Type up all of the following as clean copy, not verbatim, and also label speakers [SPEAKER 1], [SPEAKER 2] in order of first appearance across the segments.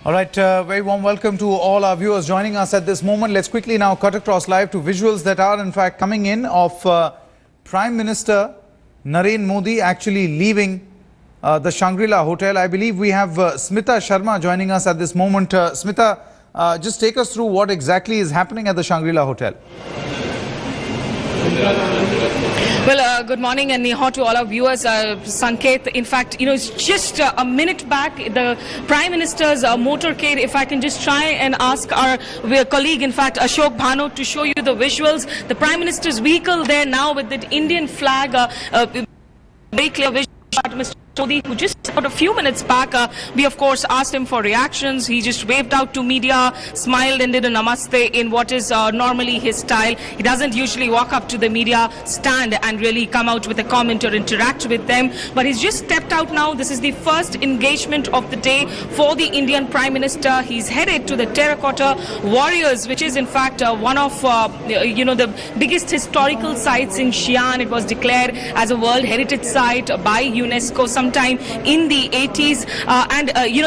[SPEAKER 1] All right, very warm welcome to all our viewers joining us at this moment. Let's quickly now cut across live to visuals that are in fact coming in of Prime Minister Narendra Modi actually leaving the Shangri-La Hotel. I believe we have Smita Sharma joining us at this moment. Smita, just take us through what exactly is happening at the Shangri-La Hotel.
[SPEAKER 2] Well, good morning and niha to all our viewers. Sanket, in fact, it's just a minute back, the Prime Minister's motorcade, if I can just try and ask our colleague, in fact, Ashok Bhano, to show you the visuals. The Prime Minister's vehicle there now with the Indian flag, very clear visual. Mr. Modi, who just about a few minutes back, we of course asked him for reactions. He just waved out to media, smiled and did a namaste in what is normally his style. He doesn't usually walk up to the media stand and really come out with a comment or interact with them. But he's just stepped out now. This is the first engagement of the day for the Indian Prime Minister. He's headed to the Terracota Warriors, which is in fact one of the biggest historical sites in Xi'an. It was declared as a World Heritage Site by UNESCO sometime in the 80s.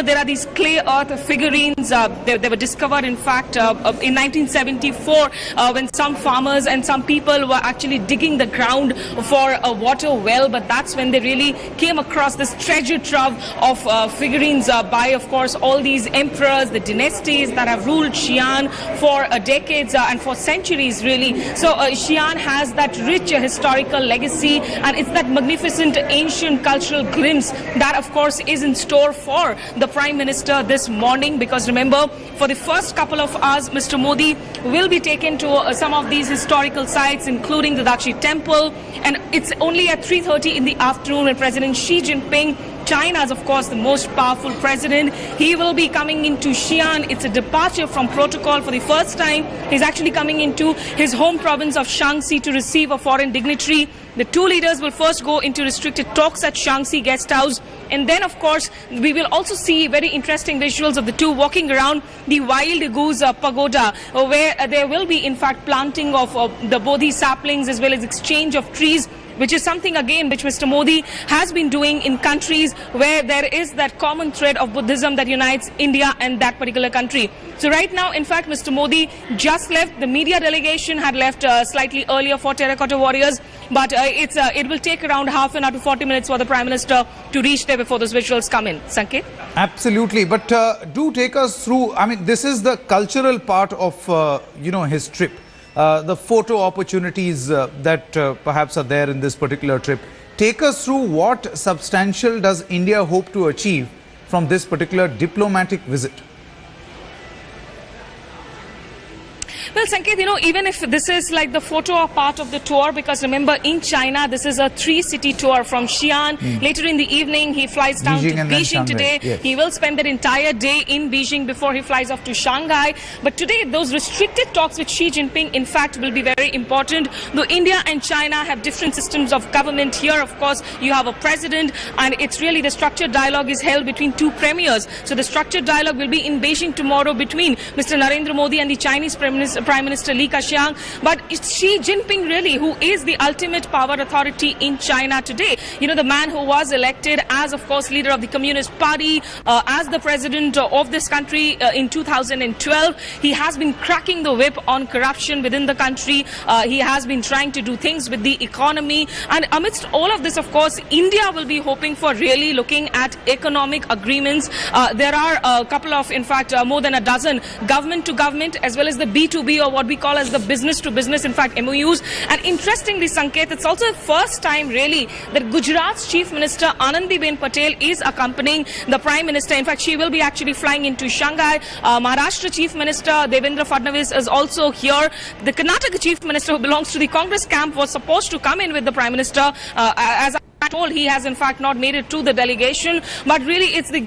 [SPEAKER 2] There are these clay earth figurines. They were discovered, in fact, in 1974 when some farmers and some people were actually digging the ground for a water well. But that's when they really came across this treasure trove of figurines by, of course, all these emperors, the dynasties that have ruled Xi'an for decades and for centuries, really. So Xi'an has that rich historical legacy, and it's that magnificent ancient cultural glimpse that of course is in store for the Prime Minister this morning, because remember, for the first couple of hours Mr. Modi will be taken to some of these historical sites, including the Dakshi Temple, and it's only at 3:30 in the afternoon when President Xi Jinping, China's, of course, the most powerful president, he will be coming into Xi'an. It's a departure from protocol. For the first time, he's actually coming into his home province of Shaanxi to receive a foreign dignitary. The two leaders will first go into restricted talks at Shaanxi Guest House. And then, of course, we will also see very interesting visuals of the two walking around the Wild Goose Pagoda, where there will be, in fact, planting of the Bodhi saplings as well as exchange of trees, which is something, again, which Mr. Modi has been doing in countries where there is that common thread of Buddhism that unites India and that particular country. So right now, in fact, Mr. Modi just left. The media delegation had left slightly earlier for Terracota Warriors, but it will take around half an hour to 40 minutes for the Prime Minister to reach there before those visuals come in. Sanket?
[SPEAKER 1] Absolutely. But do take us through, I mean, this is the cultural part of, his trip. The photo opportunities that perhaps are there in this particular trip. Take us through what substantial does India hope to achieve from this particular diplomatic visit?
[SPEAKER 2] Well, Sanket, even if this is like the photo part of the tour, because remember, in China, this is a 3-city tour from Xi'an. Later in the evening, he flies down to Beijing today. Yes. He will spend that entire day in Beijing before he flies off to Shanghai. But today, those restricted talks with Xi Jinping, in fact, will be very important. Though India and China have different systems of government, here, of course, you have a president, and it's really the structured dialogue is held between two premiers. So the structured dialogue will be in Beijing tomorrow between Mr. Narendra Modi and the Chinese Prime Minister Li Keqiang. But it's Xi Jinping, really, who is the ultimate power authority in China today. The man who was elected as, of course, leader of the Communist Party, as the president of this country in 2012. He has been cracking the whip on corruption within the country. He has been trying to do things with the economy. And amidst all of this, of course, India will be hoping for really looking at economic agreements. There are a couple of, in fact, more than a dozen government to government as well as the B2B, or what we call as the business to business, in fact, MOUs. And interestingly, Sanket, it's also the first time really that Gujarat's Chief Minister Anandiben Patel is accompanying the Prime Minister. In fact, she will be actually flying into Shanghai. Maharashtra Chief Minister Devendra Fadnavis is also here. The Karnataka Chief Minister, who belongs to the Congress camp, was supposed to come in with the Prime Minister. As I told, he has in fact not made it to the delegation, but really it's the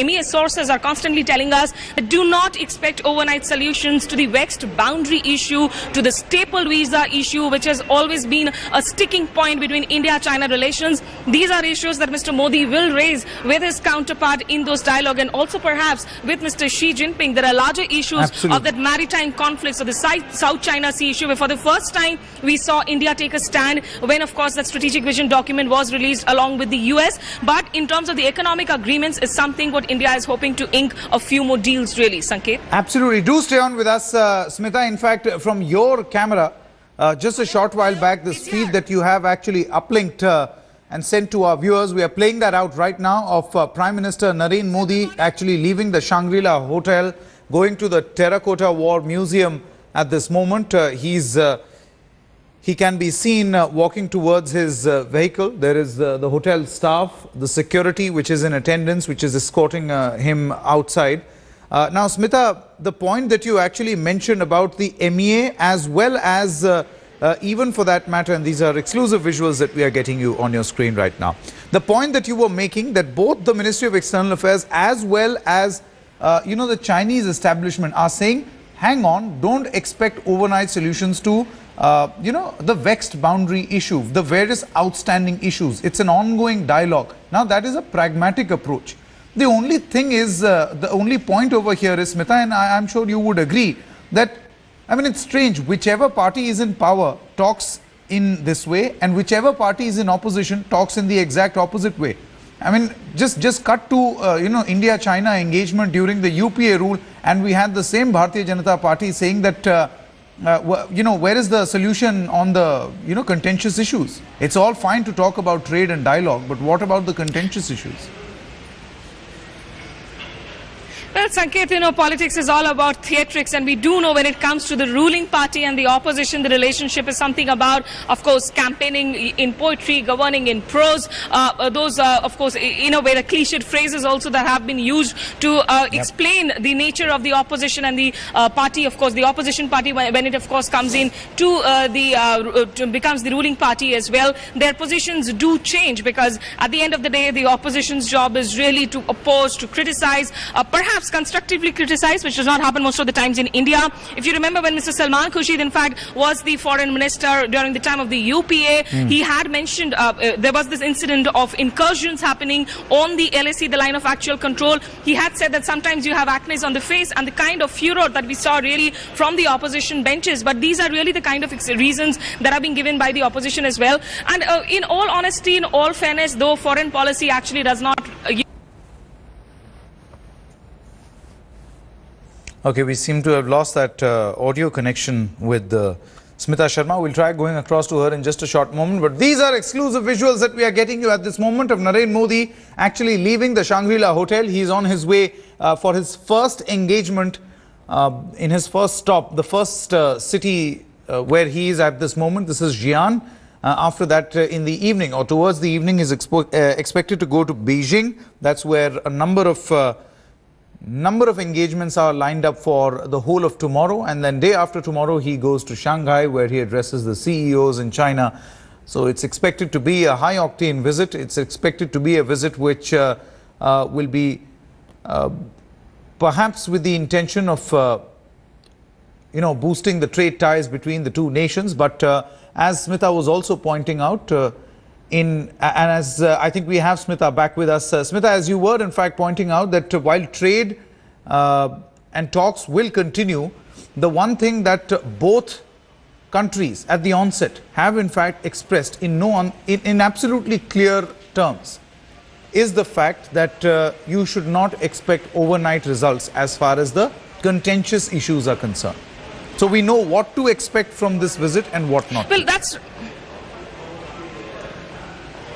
[SPEAKER 2] MES sources are constantly telling us that do not expect overnight solutions to the vexed boundary issue, to the staple visa issue, which has always been a sticking point between India-China relations. These are issues that Mr. Modi will raise with his counterpart in those dialogue, and also perhaps with Mr. Xi Jinping. There are larger issues of that maritime conflicts, of the South China Sea issue, where for the first time we saw India take a stand when, of course, that's strategic vision document was released along with the US. But in terms of the economic agreements, is something what India is hoping to ink a few more deals, really, Sanket.
[SPEAKER 1] Absolutely. Do stay on with us, Smita. In fact, from your camera, just a short while back, this feed that you have actually uplinked and sent to our viewers, we are playing that out right now of Prime Minister Narendra Modi actually leaving the Shangri-La Hotel, going to the Terracota War Museum at this moment. He can be seen walking towards his vehicle. There is the hotel staff, the security which is in attendance, which is escorting him outside. Now, Smita, the point that you actually mentioned about the MEA as well as even for that matter, and these are exclusive visuals that we are getting you on your screen right now. The point that you were making that both the Ministry of External Affairs as well as, the Chinese establishment are saying, hang on, don't expect overnight solutions to, the vexed boundary issue, the various outstanding issues. It's an ongoing dialogue. Now, that is a pragmatic approach. The only thing is, the only point over here is, Smita, and I'm sure you would agree, that, I mean, it's strange, whichever party is in power talks in this way, and whichever party is in opposition talks in the exact opposite way. I mean, just cut to, India-China engagement during the UPA rule, and we had the same Bharatiya Janata Party saying that, where is the solution on the, contentious issues? It's all fine to talk about trade and dialogue, but what about the contentious issues?
[SPEAKER 2] Well, Sanket, politics is all about theatrics, and we do know when it comes to the ruling party and the opposition, the relationship is something about, of course, campaigning in poetry, governing in prose. Those, of course, in a way, the cliched phrases also that have been used to explain the nature of the opposition and the party, of course, the opposition party, when it, of course, comes in to becomes the ruling party as well. Their positions do change because at the end of the day, the opposition's job is really to oppose, to criticize, perhaps constructively criticize, which does not happen most of the times in India. If you remember when Mr. Salman Khurshid, in fact, was the foreign minister during the time of the UPA, he had mentioned there was this incident of incursions happening on the LAC, the line of actual control. He had said that sometimes you have acne on the face and the kind of furor that we saw really from the opposition benches. But these are really the kind of reasons that are being given by the opposition as well. And in all honesty, in all fairness, though foreign policy actually does not...
[SPEAKER 1] Okay, we seem to have lost that audio connection with Smita Sharma. We'll try going across to her in just a short moment. But these are exclusive visuals that we are getting you at this moment of Narendra Modi actually leaving the Shangri-La Hotel. He's on his way for his first engagement in his first stop, the first city where he is at this moment. This is Xi'an. After that, in the evening or towards the evening, is expected to go to Beijing. That's where a number of engagements are lined up for the whole of tomorrow, and then day after tomorrow he goes to Shanghai where he addresses the CEOs in China. So it's expected to be a high-octane visit. It's expected to be a visit which will be perhaps with the intention of boosting the trade ties between the two nations. But as Smita was also pointing out, I think we have Smita back with us. Smita, as you were in fact pointing out that while trade and talks will continue, the one thing that both countries at the onset have in fact expressed in absolutely clear terms is the fact that you should not expect overnight results as far as the contentious issues are concerned. So we know what to expect from this visit and what not.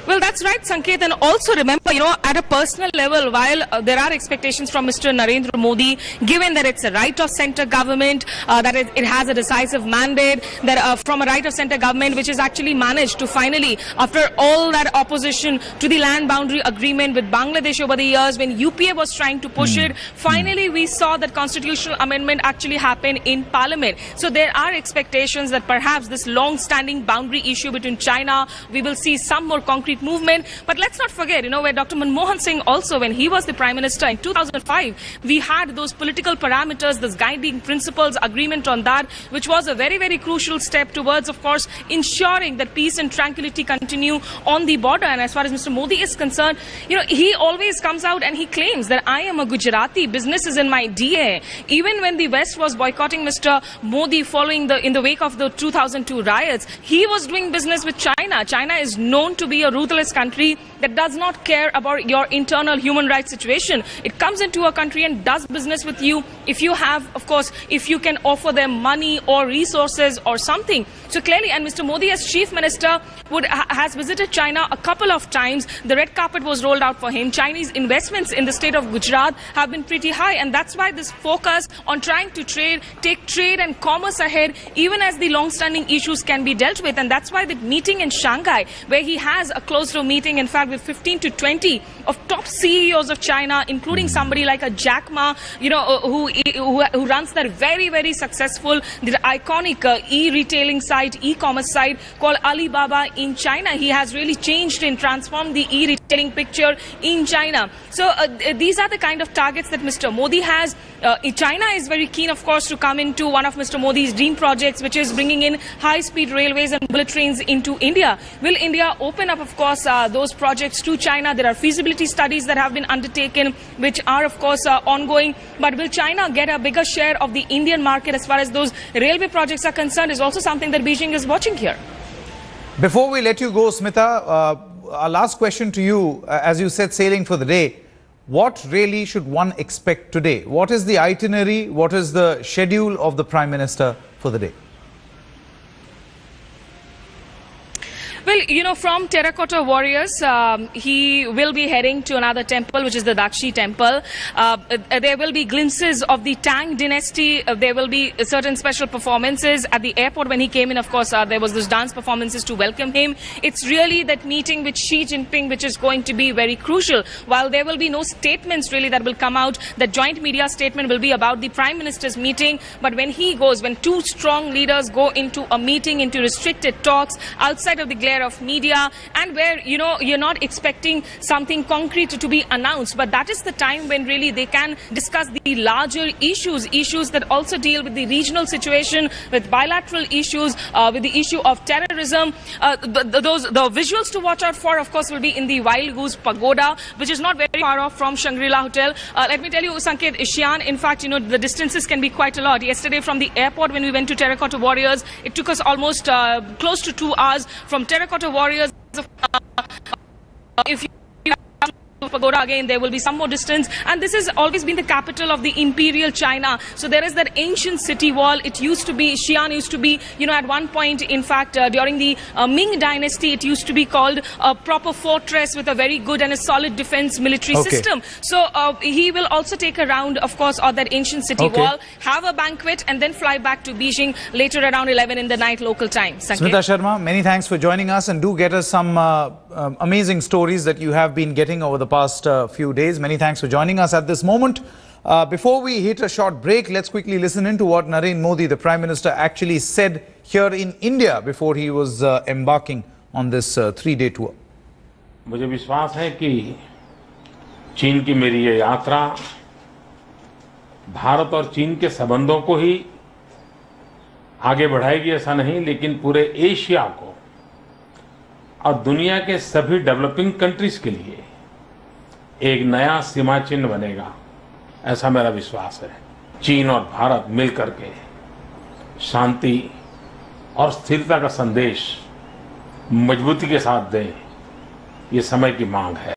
[SPEAKER 2] Well, that's right, Sanket. And also remember, at a personal level, while there are expectations from Mr. Narendra Modi, given that it's a right-of-centre government, that it has a decisive mandate, that from a right-of-centre government which has actually managed to finally, after all that opposition to the land boundary agreement with Bangladesh over the years, when UPA was trying to push it, finally we saw that constitutional amendment actually happen in Parliament. So there are expectations that perhaps this long-standing boundary issue between China, we will see some more concrete movement. But let's not forget, where Dr. Manmohan Singh also, when he was the Prime Minister in 2005, we had those political parameters, those guiding principles, agreement on that, which was a very, very crucial step towards, of course, ensuring that peace and tranquility continue on the border. And as far as Mr. Modi is concerned, he always comes out and he claims that I am a Gujarati, business is in my DNA. Even when the West was boycotting Mr. Modi following in the wake of the 2002 riots, he was doing business with China. China is known to be a ruthless country that does not care about your internal human rights situation. It comes into a country and does business with you if you have, of course, if you can offer them money or resources or something. So clearly, and Mr. Modi as Chief Minister has visited China a couple of times. The red carpet was rolled out for him. Chinese investments in the state of Gujarat have been pretty high, and that's why this focus on trying to take trade and commerce ahead, even as the long-standing issues can be dealt with. And that's why the meeting in Shanghai, where he has a closed-door meeting, in fact, with 15 to 20 of top CEOs of China, including somebody like a Jack Ma, who runs that very, very successful, the iconic e-retailing site, e-commerce site called Alibaba in China. He has really changed and transformed the e-retailing picture in China. So these are the kind of targets that Mr. Modi has. China is very keen, of course, to come into one of Mr. Modi's dream projects, which is bringing in high-speed railways and bullet trains into India. Will India open up, of course, those projects to China? There are feasibility studies that have been undertaken, which are, of course, ongoing. But will China get a bigger share of the Indian market as far as those railway projects are concerned is also something that Beijing is watching here.
[SPEAKER 1] Before we let you go, Smita, our last question to you, as you said, sailing for the day. What really should one expect today? What is the itinerary? What is the schedule of the Prime Minister for the day?
[SPEAKER 2] Well, from Terracota Warriors, he will be heading to another temple, which is the Dakshi temple. There will be glimpses of the Tang dynasty. There will be certain special performances at the airport. When he came in, of course, there was those dance performances to welcome him. It's really that meeting with Xi Jinping, which is going to be very crucial. While there will be no statements really that will come out, the joint media statement will be about the Prime Minister's meeting. But when he goes, when two strong leaders go into a meeting, into restricted talks outside of the glare of media, and where you're not expecting something concrete to be announced, but that is the time when really they can discuss the larger issues that also deal with the regional situation, with bilateral issues, with the issue of terrorism. The visuals to watch out for, of course, will be in the Wild Goose Pagoda, which is not very far off from Shangri-La Hotel. Let me tell you, Sanket, Xi'an, in fact, the distances can be quite a lot. Yesterday from the airport, when we went to Terracota Warriors, it took us almost close to 2 hours. From Terracota Warriors, if you Pagoda again, there will be some more distance, and this has always been the capital of the imperial China. So there is that ancient city wall. It used to be, Xi'an used to be, at one point, in fact, during the Ming dynasty, it used to be called a proper fortress with a very good and a solid defense military system. So he will also take a round, of course, of that ancient city wall, have a banquet, and then fly back to Beijing later around 11 in the night local time.
[SPEAKER 1] Smita Sharma, many thanks for joining us, and do get us some amazing stories that you have been getting over the past few days. Many thanks for joining us at this moment. Before we hit a short break, let's quickly listen into what Narendra Modi, the Prime Minister, actually said here in India before he was embarking on this 3-day tour.
[SPEAKER 3] मुझे विश्वास है कि चीन की मेरी ये यात्रा भारत और चीन के संबंधों को ही आगे बढ़ाएगी ऐसा नहीं, लेकिन पूरे एशिया को और दुनिया के सभी डेवलपिंग कंट्रीज के लिए एक नया सीमा चिन्ह बनेगा, ऐसा मेरा विश्वास है। चीन और भारत मिलकर के शांति और स्थिरता का संदेश मजबूती के साथ दें, ये समय की मांग है।